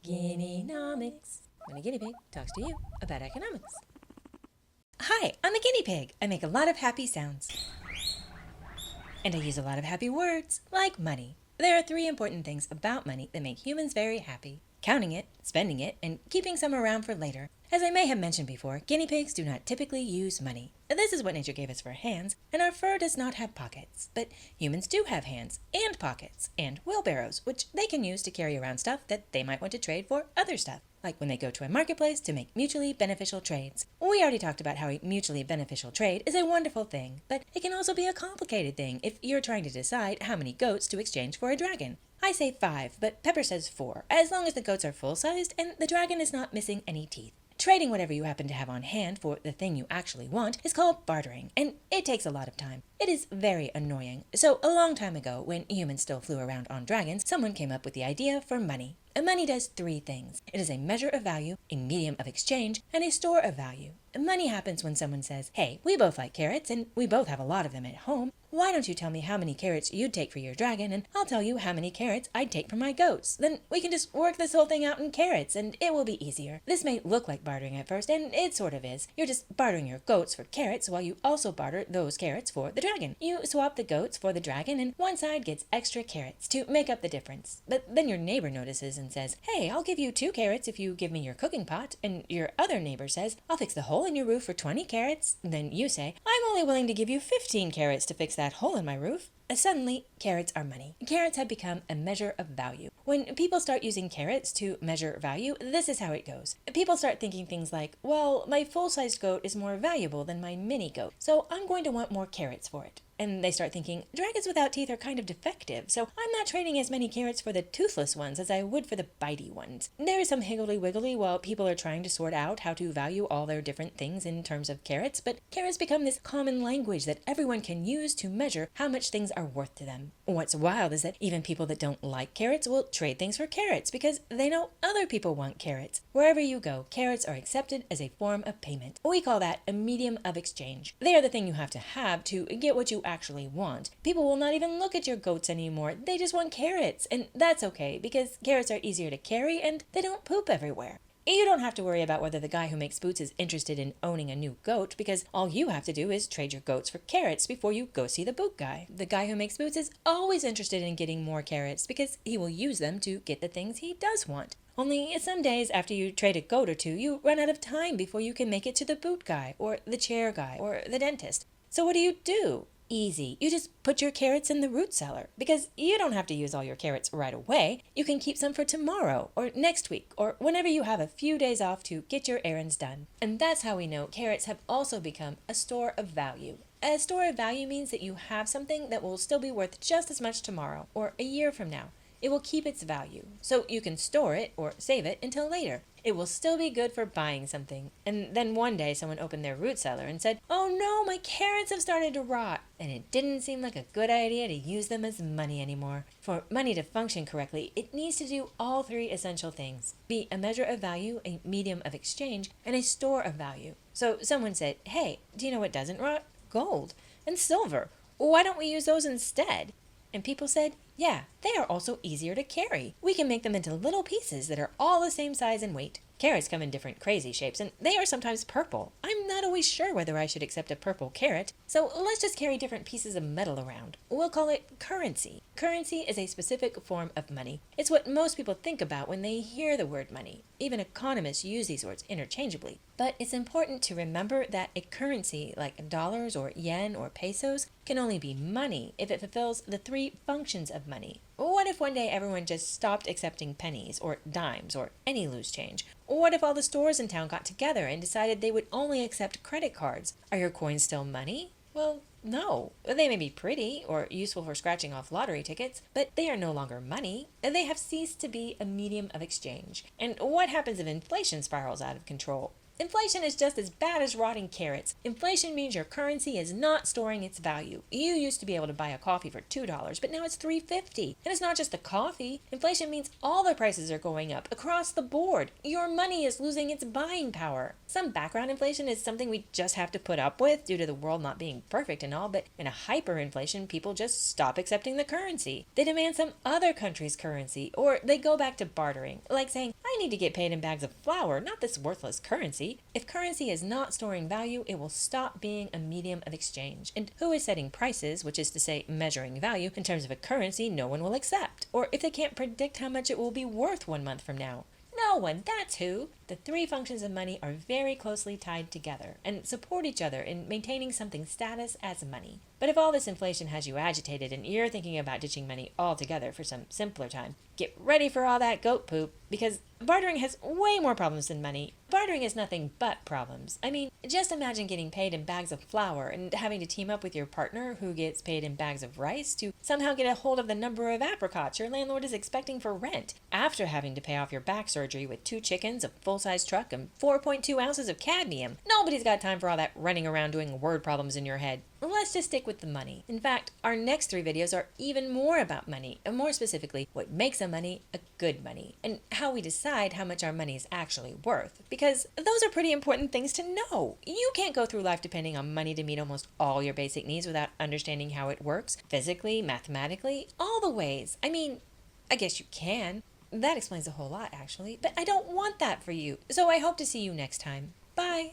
Guinea-nomics, when a guinea pig talks to you about economics. Hi, I'm a guinea pig. I make a lot of happy sounds. And I use a lot of happy words, like money. There are 3 important things about money that make humans very happy: counting it, spending it, and keeping some around for later. As I may have mentioned before, guinea pigs do not typically use money. This is what nature gave us for hands, and our fur does not have pockets. But humans do have hands and pockets and wheelbarrows, which they can use to carry around stuff that they might want to trade for other stuff, like when they go to a marketplace to make mutually beneficial trades. We already talked about how a mutually beneficial trade is a wonderful thing, but it can also be a complicated thing if you're trying to decide how many goats to exchange for a dragon. I say 5, but Pepper says 4, as long as the goats are full-sized and the dragon is not missing any teeth. Trading whatever you happen to have on hand for the thing you actually want is called bartering, and it takes a lot of time. It is very annoying. So a long time ago, when humans still flew around on dragons, someone came up with the idea for money. Money does 3 things. It is a measure of value, a medium of exchange, and a store of value. Money happens when someone says, "Hey, we both like carrots, and we both have a lot of them at home. Why don't you tell me how many carrots you'd take for your dragon, and I'll tell you how many carrots I'd take for my goats. Then we can just work this whole thing out in carrots, and it will be easier." This may look like bartering at first, and it sort of is. You're just bartering your goats for carrots while you also barter those carrots for the dragon. You swap the goats for the dragon, and one side gets extra carrots to make up the difference. But then your neighbor notices and says, "Hey, I'll give you 2 carrots if you give me your cooking pot." And your other neighbor says, "I'll fix the hole in your roof for 20 carrots. Then you say, "I'm only willing to give you 15 carrots to fix that hole in my roof." Suddenly, carrots are money. Carrots have become a measure of value. When people start using carrots to measure value, this is how it goes. People start thinking things like, "Well, my full-sized goat is more valuable than my mini goat, so I'm going to want more carrots for it." And they start thinking, "Dragons without teeth are kind of defective, so I'm not trading as many carrots for the toothless ones as I would for the bitey ones." There is some higgledy-wiggly while people are trying to sort out how to value all their different things in terms of carrots, but carrots become this common language that everyone can use to measure how much things are worth to them. What's wild is that even people that don't like carrots will trade things for carrots because they know other people want carrots. Wherever you go, carrots are accepted as a form of payment. We call that a medium of exchange. They are the thing you have to get what you actually want. People will not even look at your goats anymore. They just want carrots, and that's okay because carrots are easier to carry and they don't poop everywhere. You don't have to worry about whether the guy who makes boots is interested in owning a new goat because all you have to do is trade your goats for carrots before you go see the boot guy. The guy who makes boots is always interested in getting more carrots because he will use them to get the things he does want. Only some days after you trade a goat or two, you run out of time before you can make it to the boot guy or the chair guy or the dentist. So what do? Easy. You just put your carrots in the root cellar because you don't have to use all your carrots right away. You can keep some for tomorrow or next week or whenever you have a few days off to get your errands done. And that's how we know carrots have also become a store of value. A store of value means that you have something that will still be worth just as much tomorrow or a year from now. It will keep its value, so you can store it or save it until later. It will still be good for buying something. And then one day someone opened their root cellar and said, "Oh no, my carrots have started to rot." And it didn't seem like a good idea to use them as money anymore. For money to function correctly, it needs to do all 3 essential things: be a measure of value, a medium of exchange, and a store of value. So someone said, "Hey, do you know what doesn't rot? Gold and silver. Why don't we use those instead?" And people said, "Yeah, they are also easier to carry. We can make them into little pieces that are all the same size and weight." Carrots come in different crazy shapes, and they are sometimes purple. I'm not always sure whether I should accept a purple carrot, so let's just carry different pieces of metal around. We'll call it currency. Currency is a specific form of money. It's what most people think about when they hear the word money. Even economists use these words interchangeably. But it's important to remember that a currency like dollars or yen or pesos can only be money if it fulfills the 3 functions of money. What if one day everyone just stopped accepting pennies or dimes or any loose change? What if all the stores in town got together and decided they would only accept credit cards? Are your coins still money? Well, no. They may be pretty or useful for scratching off lottery tickets, but they are no longer money. They have ceased to be a medium of exchange. And what happens if inflation spirals out of control? Inflation is just as bad as rotting carrots. Inflation means your currency is not storing its value. You used to be able to buy a coffee for $2, but now it's $3.50. And it's not just the coffee. Inflation means all the prices are going up across the board. Your money is losing its buying power. Some background inflation is something we just have to put up with due to the world not being perfect and all, but in a hyperinflation, people just stop accepting the currency. They demand some other country's currency, or they go back to bartering, like saying, "I need to get paid in bags of flour, not this worthless currency. If currency is not storing value, it will stop being a medium of exchange. And who is setting prices, which is to say measuring value, in terms of a currency no one will accept? Or if they can't predict how much it will be worth 1 month from now? No one, that's who. The three functions of money are very closely tied together and support each other in maintaining something status as money. But if all this inflation has you agitated and you're thinking about ditching money altogether for some simpler time, get ready for all that goat poop, because bartering has way more problems than money. Bartering is nothing but problems. I mean, just imagine getting paid in bags of flour and having to team up with your partner who gets paid in bags of rice to somehow get a hold of the number of apricots your landlord is expecting for rent after having to pay off your back surgery with 2 chickens, a full-size truck, and 4.2 ounces of cadmium. Nobody's got time for all that running around doing word problems in your head. Let's just stick with the money. In fact, our next 3 videos are even more about money, and more specifically, what makes a money a good money, and how we decide how much our money is actually worth, because those are pretty important things to know. You can't go through life depending on money to meet almost all your basic needs without understanding how it works, physically, mathematically, all the ways. I mean, I guess you can. That explains a whole lot, actually, but I don't want that for you, so I hope to see you next time. Bye!